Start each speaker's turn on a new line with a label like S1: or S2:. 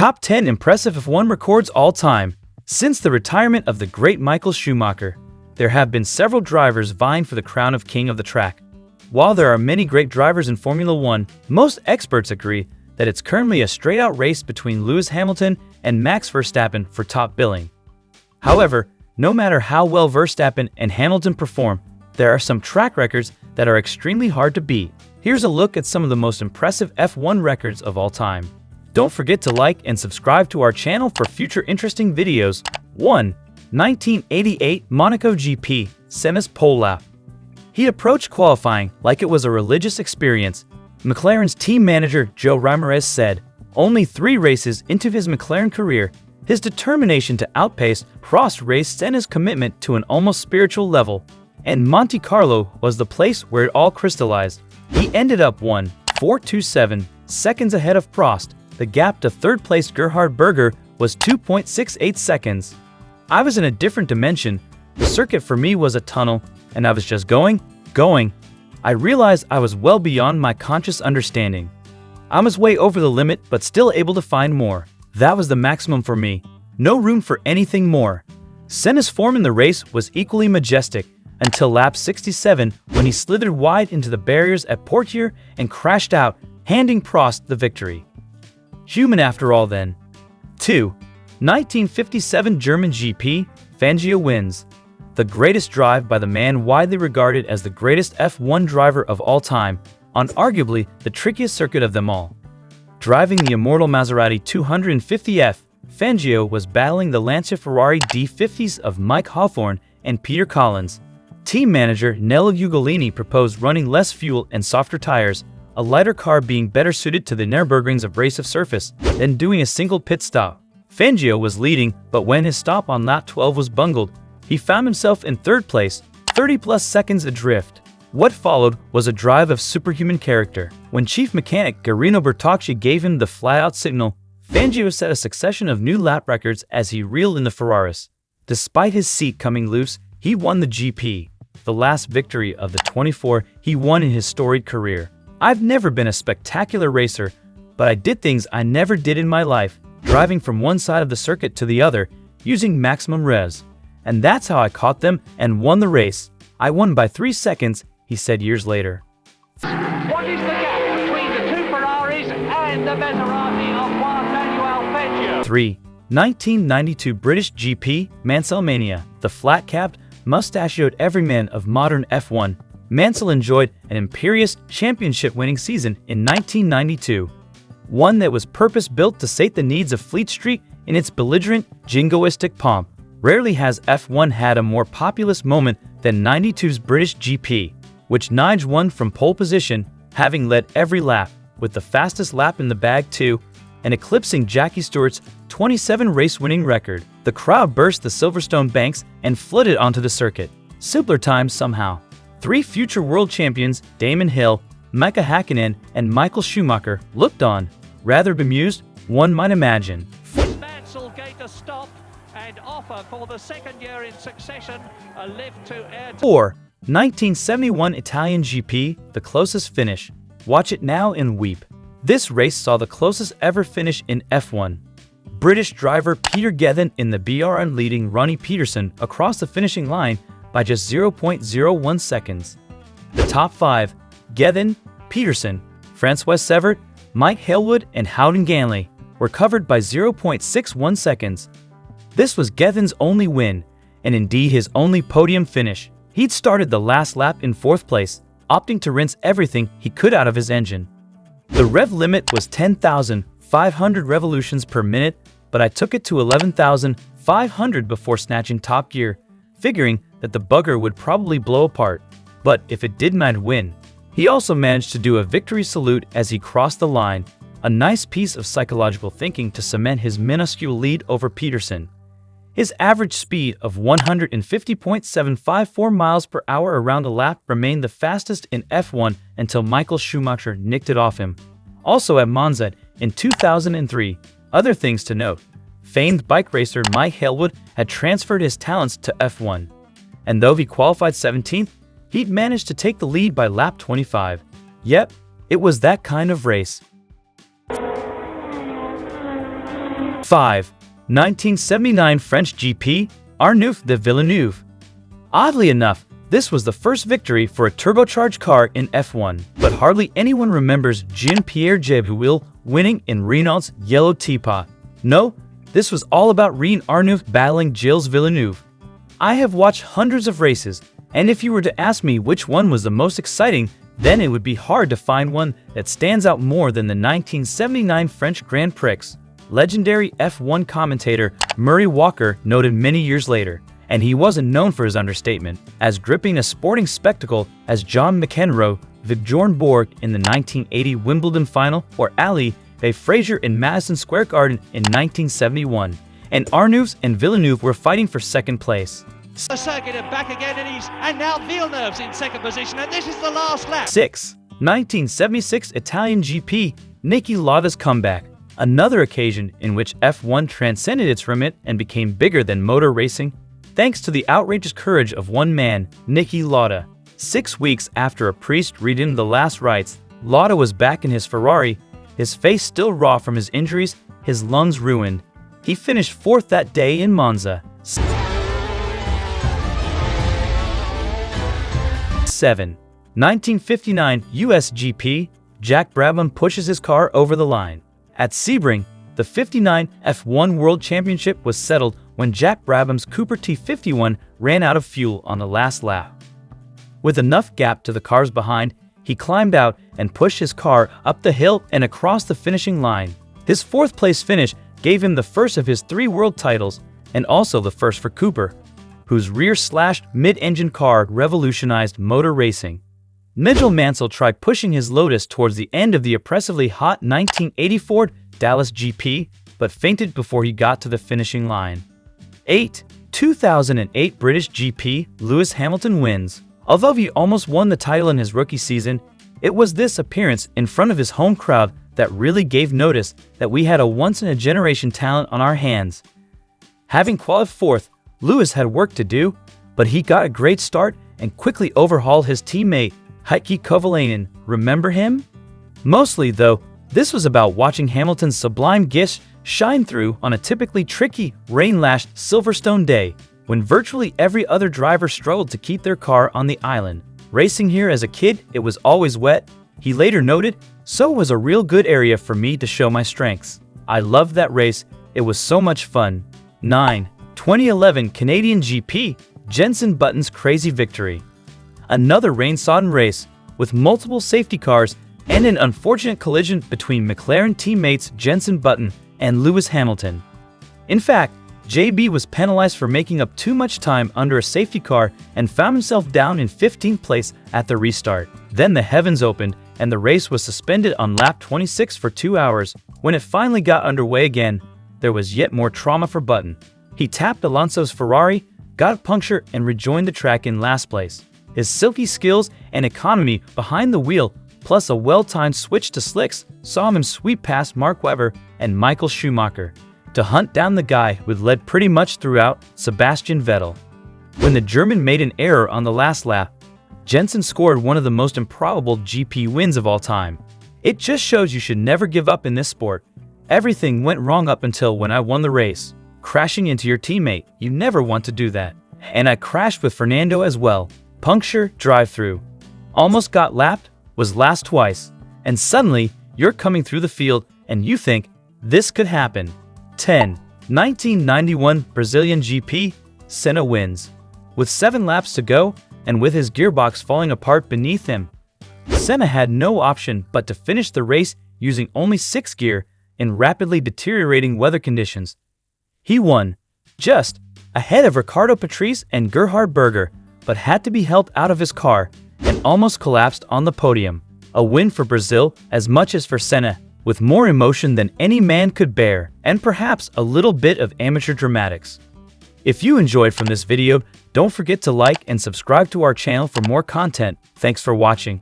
S1: Top 10 Impressive F1 Records All Time. Since the retirement of the great Michael Schumacher, there have been several drivers vying for the crown of king of the track. While there are many great drivers in Formula One, most experts agree that it's currently a straight-out race between Lewis Hamilton and Max Verstappen for top billing. However, no matter how well Verstappen and Hamilton perform, there are some track records that are extremely hard to beat. Here's a look at some of the most impressive F1 records of all time. Don't forget to like and subscribe to our channel for future interesting videos. 1. 1988 Monaco GP, Senna's pole lap. He approached qualifying like it was a religious experience. McLaren's team manager Joe Ramirez said, only 3 races into his McLaren career, his determination to outpace Prost raised Senna's commitment to an almost spiritual level, and Monte Carlo was the place where it all crystallized. He ended up 1.427 seconds ahead of Prost. The gap to third-place Gerhard Berger was 2.68 seconds. I was in a different dimension. The circuit for me was a tunnel, and I was just going. I realized I was well beyond my conscious understanding. I was way over the limit, but still able to find more. That was the maximum for me. No room for anything more. Senna's form in the race was equally majestic until lap 67 when he slithered wide into the barriers at Portier and crashed out, handing Prost the victory. Human after all then. 2. 1957 German GP, Fangio wins. The greatest drive by the man widely regarded as the greatest F1 driver of all time, on arguably the trickiest circuit of them all. Driving the immortal Maserati 250F, Fangio was battling the Lancia Ferrari D50s of Mike Hawthorne and Peter Collins. Team manager Nello Ugolini proposed running less fuel and softer tires, a lighter car being better suited to the Nürburgring's abrasive surface than doing a single pit stop. Fangio was leading, but when his stop on lap 12 was bungled, he found himself in third place, 30-plus seconds adrift. What followed was a drive of superhuman character. When chief mechanic Garino Bertocci gave him the fly-out signal, Fangio set a succession of new lap records as he reeled in the Ferraris. Despite his seat coming loose, he won the GP, the last victory of the 24 he won in his storied career. I've never been a spectacular racer, but I did things I never did in my life, driving from one side of the circuit to the other, using maximum res. And that's how I caught them and won the race. I won by 3 seconds, he said years later.
S2: What is the gap between the 2 Ferraris and the Maserati of Juan Manuel Fangio?
S1: 3. 1992 British GP, Mansellmania. The flat-capped, mustachioed everyman of modern F1, Mansell enjoyed an imperious championship-winning season in 1992, one that was purpose-built to sate the needs of Fleet Street in its belligerent, jingoistic pomp. Rarely has F1 had a more populous moment than 92's British GP, which Nige won from pole position, having led every lap, with the fastest lap in the bag too, and eclipsing Jackie Stewart's 27 race-winning record. The crowd burst the Silverstone banks and flooded onto the circuit. Simpler times somehow. 3 future world champions, Damon Hill, Mika Hakkinen, and Michael Schumacher, looked on, rather bemused, one might imagine.
S2: Mansell gave the stop and offer for the second year in succession a lift to air.
S1: 4. 1971 Italian GP, the closest finish. Watch it now and weep. This race saw the closest ever finish in F1. British driver Peter Gethin in the BRN leading Ronnie Peterson across the finishing line by just 0.01 seconds. The top 5, Gethin, Peterson, Francois Severt, Mike Halewood, and Howden Ganley, were covered by 0.61 seconds. This was Gethin's only win, and indeed his only podium finish. He'd started the last lap in 4th place, opting to rinse everything he could out of his engine. The rev limit was 10,500 revolutions per minute, but I took it to 11,500 before snatching top gear, figuring that the bugger would probably blow apart. But if it did, I'd win. He also managed to do a victory salute as he crossed the line, a nice piece of psychological thinking to cement his minuscule lead over Peterson. His average speed of 150.754 miles per hour around a lap remained the fastest in F1 until Michael Schumacher nicked it off him. Also at Monza in 2003, other things to note. Famed bike racer Mike Halewood had transferred his talents to F1, and though he qualified 17th, he'd managed to take the lead by lap 25. Yep, it was that kind of race. 5. 1979 French GP, Arnaud de Villeneuve. Oddly enough, this was the first victory for a turbocharged car in F1, but hardly anyone remembers Jean-Pierre Jabouille winning in Renault's yellow teapot. No, this was all about René Arnoux battling Gilles Villeneuve. I have watched hundreds of races, and if you were to ask me which one was the most exciting, then it would be hard to find one that stands out more than the 1979 French Grand Prix. Legendary F1 commentator Murray Walker noted many years later, and he wasn't known for his understatement, as gripping a sporting spectacle as John McEnroe, Bjorn Borg in the 1980 Wimbledon final, or Ali Fraser in Madison Square Garden in 1971. And Arnoux and Villeneuve were fighting for second place.
S2: The circuit and back again, and now Villeneuve's in second position, and this is the last lap.
S1: 6. 1976 Italian GP, Niki Lauda's comeback. Another occasion in which F1 transcended its remit and became bigger than motor racing, thanks to the outrageous courage of one man, Niki Lauda. 6 weeks after a priest read him the last rites, Lauda was back in his Ferrari, his face still raw from his injuries, his lungs ruined. He finished 4th that day in Monza. 7. 1959 US GP, Jack Brabham pushes his car over the line. At Sebring, the 59 F1 World Championship was settled when Jack Brabham's Cooper T51 ran out of fuel on the last lap. With enough gap to the cars behind, he climbed out and pushed his car up the hill and across the finishing line. His 4th place finish gave him the first of his 3 world titles, and also the first for Cooper, whose rear-slashed mid-engine car revolutionized motor racing. Nigel Mansell tried pushing his Lotus towards the end of the oppressively hot 1984 Dallas GP, but fainted before he got to the finishing line. 8. 2008 British GP, Lewis Hamilton wins. Although he almost won the title in his rookie season, it was this appearance in front of his home crowd that really gave notice that we had a once-in-a-generation talent on our hands. Having qualified 4th, Lewis had work to do, but he got a great start and quickly overhauled his teammate, Heikki Kovalainen. Remember him? Mostly, though, this was about watching Hamilton's sublime gifts shine through on a typically tricky, rain-lashed Silverstone day, when virtually every other driver struggled to keep their car on the island. Racing here as a kid, it was always wet, he later noted, so it was a real good area for me to show my strengths. I loved that race, it was so much fun. 9. 2011 Canadian GP, Jenson Button's crazy victory. Another rain-sodden race, with multiple safety cars and an unfortunate collision between McLaren teammates Jenson Button and Lewis Hamilton. In fact, JB was penalized for making up too much time under a safety car and found himself down in 15th place at the restart. Then the heavens opened and the race was suspended on lap 26 for 2 hours. When it finally got underway again, there was yet more trauma for Button. He tapped Alonso's Ferrari, got a puncture, and rejoined the track in last place. His silky skills and economy behind the wheel, plus a well-timed switch to slicks, saw him sweep past Mark Webber and Michael Schumacher to hunt down the guy who had led pretty much throughout, Sebastian Vettel. When the German made an error on the last lap, Jenson scored one of the most improbable GP wins of all time. It just shows you should never give up in this sport. Everything went wrong up until when I won the race. Crashing into your teammate, you never want to do that. And I crashed with Fernando as well. Puncture, drive-through. Almost got lapped, was last twice. And suddenly, you're coming through the field and you think, this could happen. 10. 1991 Brazilian GP, Senna wins. With 7 laps to go, and with his gearbox falling apart beneath him, Senna had no option but to finish the race using only 6th gear in rapidly deteriorating weather conditions. He won, just ahead of Ricardo Patrese and Gerhard Berger, but had to be helped out of his car and almost collapsed on the podium. A win for Brazil as much as for Senna, with more emotion than any man could bear, and perhaps a little bit of amateur dramatics. If you enjoyed from this video, don't forget to like and subscribe to our channel for more content. Thanks for watching.